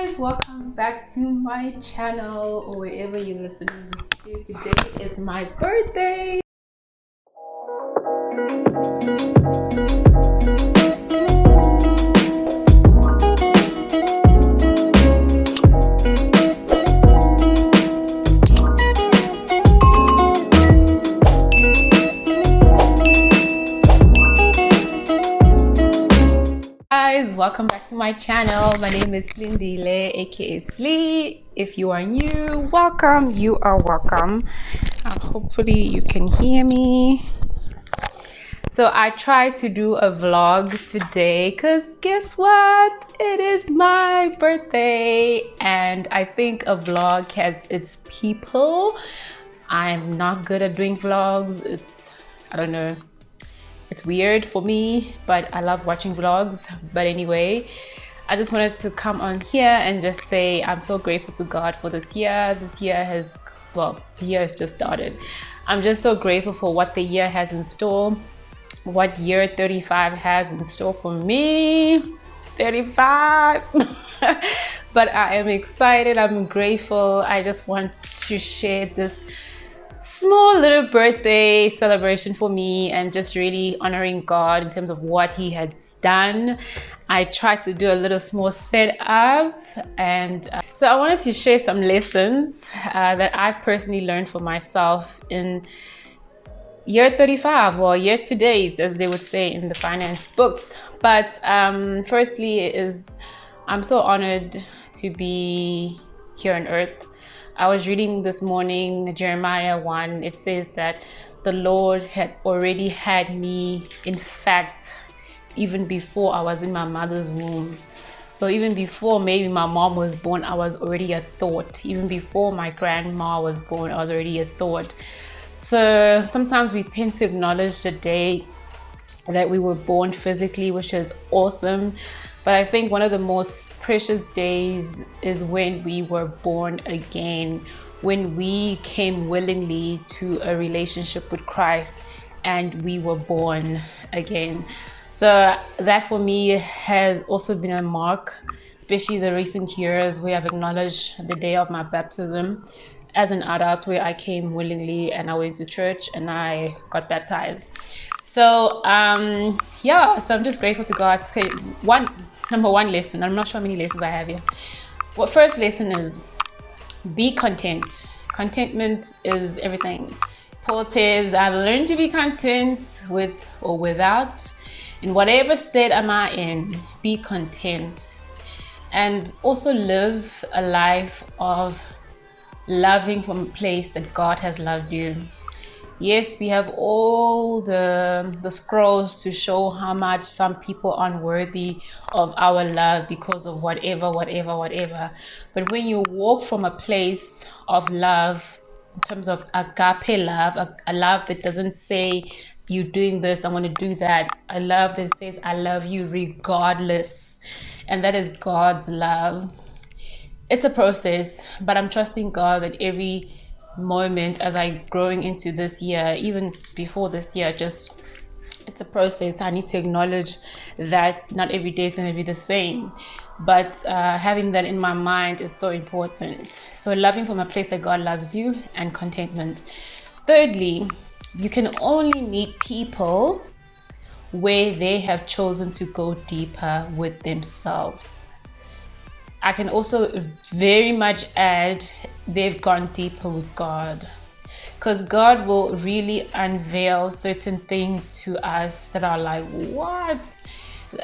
guys, welcome back to my channel or wherever you're listening to. Today is my birthday. Guys, welcome back to my channel. My name is Lindile, aka Slee. If you are new, welcome. You are welcome. Hopefully you can hear me. So I tried to do a vlog today because guess what? It is my birthday and I think a vlog has its people. I'm not good at doing vlogs. I don't know. It's weird for me, but I love watching vlogs. But anyway, I just wanted to come on here and just say I'm so grateful to God for this year. The year has just started. I'm just so grateful for what the year has in store, what year 35 has in store for me. 35. But I am excited. I'm grateful. I just want to share this small little birthday celebration for me and just really honoring God in terms of what he has done. I tried to do a little small setup and so I wanted to share some lessons that I personally learned for myself in year 35, well, year to date, as they would say in the finance books. But firstly I'm so honored to be here on earth. I was reading this morning Jeremiah 1. It says that the Lord had already had me, in fact, even before I was in my mother's womb. So even before maybe my mom was born, I was already a thought. Even before my grandma was born, I was already a thought. So sometimes we tend to acknowledge the day that we were born physically, which is awesome. But I think one of the most precious days is when we were born again, when we came willingly to a relationship with Christ and we were born again. So that for me has also been a mark, especially the recent years where I've acknowledged the day of my baptism as an adult, where I came willingly and I went to church and I got baptized. So so I'm just grateful to God. Number one lesson, I'm not sure how many lessons I have here. Well, first lesson is be content. Contentment is everything. Paul says, I've learned to be content with or without. In whatever state am I in, be content. And also live a life of loving from a place that God has loved you. Yes, we have all the scrolls to show how much some people are unworthy of our love because of whatever. But when you walk from a place of love, in terms of agape love, a love that doesn't say you doing this, I want to do that. A love that says I love you regardless. And that is God's love. It's a process, but I'm trusting God that every moment as I growing into this year, even before this year, it's a process. I need to acknowledge that not every day is going to be the same, but having that in my mind is so important. So loving from a place that God loves you and contentment. Thirdly, you can only meet people where they have chosen to go deeper with themselves. I can also very much add they've gone deeper with God, because God will really unveil certain things to us that are like, what?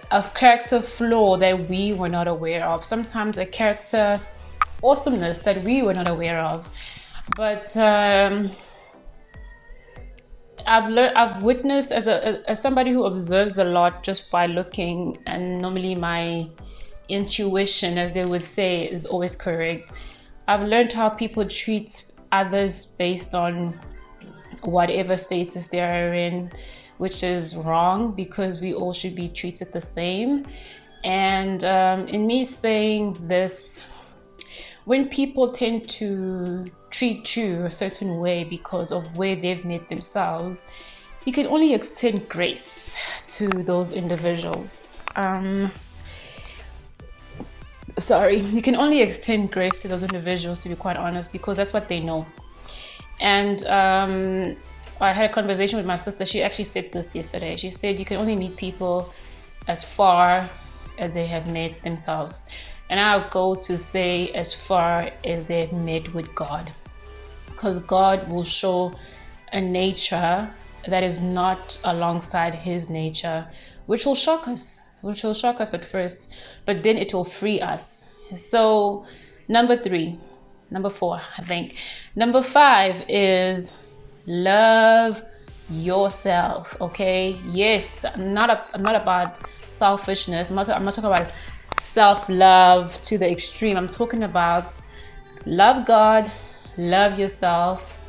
A character flaw that we were not aware of. Sometimes a character awesomeness that we were not aware of. But I've witnessed as somebody who observes a lot just by looking, and normally my intuition, as they would say, is always correct. I've learned how people treat others based on whatever status they are in, which is wrong because we all should be treated the same. And in me saying this, when people tend to treat you a certain way because of where they've made themselves, you can only extend grace to those individuals. sorry, you can only extend grace to those individuals, to be quite honest, because that's what they know. And I had a conversation with my sister. She actually said this yesterday. She said you can only meet people as far as they have met themselves. And I'll go to say as far as they've met with God. Because God will show a nature that is not alongside his nature, which will shock us, at first, but then it will free us. So number 4, I think. Number 5 is love yourself. Okay. Yes, I'm not about selfishness. I'm not talking about self-love to the extreme. I'm talking about love God, love yourself,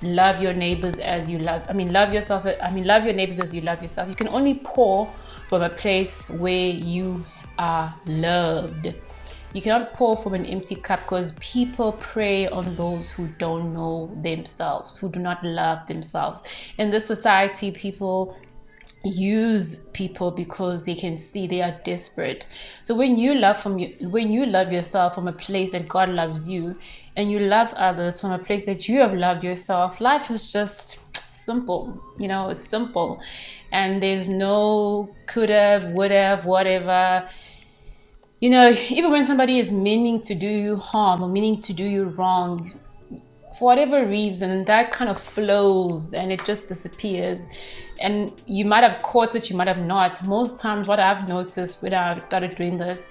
love your neighbors as you love. Love yourself. Love your neighbors as you love yourself. You can only pour from a place where you are loved. You cannot pour from an empty cup, because people prey on those who don't know themselves, who do not love themselves. In this society, people use people because they can see they are desperate. So when you love yourself from a place that God loves you, and you love others from a place that you have loved yourself, life is just simple. It's simple, and there's no could have, would have, whatever. Even when somebody is meaning to do you harm or meaning to do you wrong, for whatever reason, that kind of flows and it just disappears. And you might have caught it, you might have not. Most times, what I've noticed when I started doing this,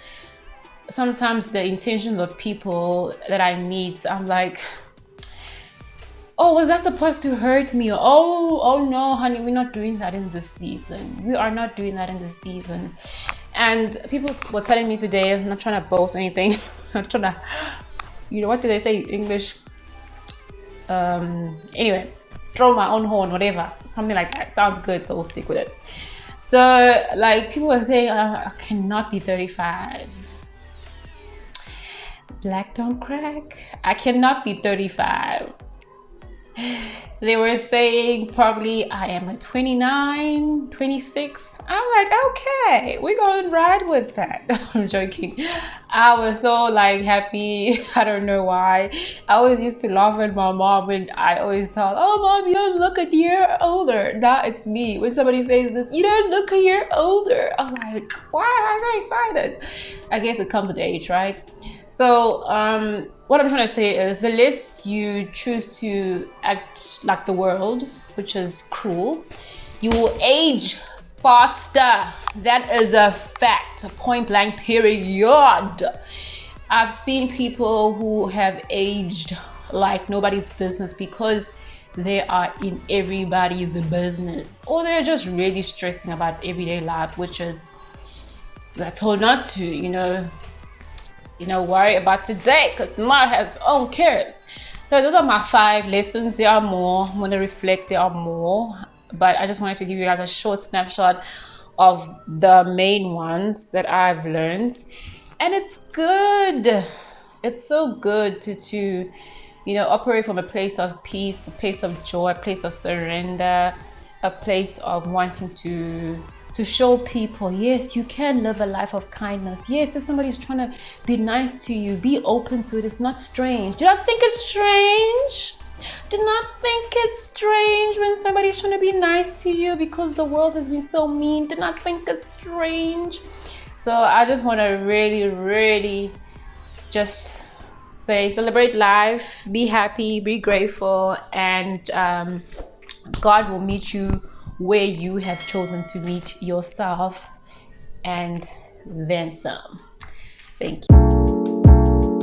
sometimes the intentions of people that I meet, I'm like, oh, was that supposed to hurt me? Oh no, honey, we're not doing that in this season. We are not doing that in this season. And people were telling me today, I'm not trying to boast or anything. I'm trying to, what do they say in English? Anyway, throw my own horn, whatever. Something like that. Sounds good, so we'll stick with it. So, people were saying, I cannot be 35. Black don't crack. I cannot be 35. They were saying probably I am like 29, 26. I'm like, okay, we're going to ride with that. I'm joking. I was so happy. I don't know why. I always used to laugh at my mom when I always tell, oh, mom, you don't look a year older. Now it's me. When somebody says this, you don't look a year older. I'm like, why am I so excited? I guess it comes with age, right? So what I'm trying to say is, the less you choose to act like the world, which is cruel, you will age faster. That is a fact, point blank, period. I've seen people who have aged like nobody's business because they are in everybody's business, or they're just really stressing about everyday life, which is, they're told not to, worry about today, because tomorrow has its own cares. So those are my 5 lessons. There are more. When I reflect, there are more, but I just wanted to give you guys a short snapshot of the main ones that I've learned. And it's good. It's so good to operate from a place of peace, a place of joy, a place of surrender, a place of wanting to show people, yes, you can live a life of kindness. Yes, if somebody's trying to be nice to you, be open to it. It's not strange. Do not think it's strange. Do not think it's strange when somebody's trying to be nice to you, because the world has been so mean. Do not think it's strange. So I just want to really, really just say, celebrate life, be happy, be grateful, and God will meet you where you have chosen to meet yourself, and then some. Thank you.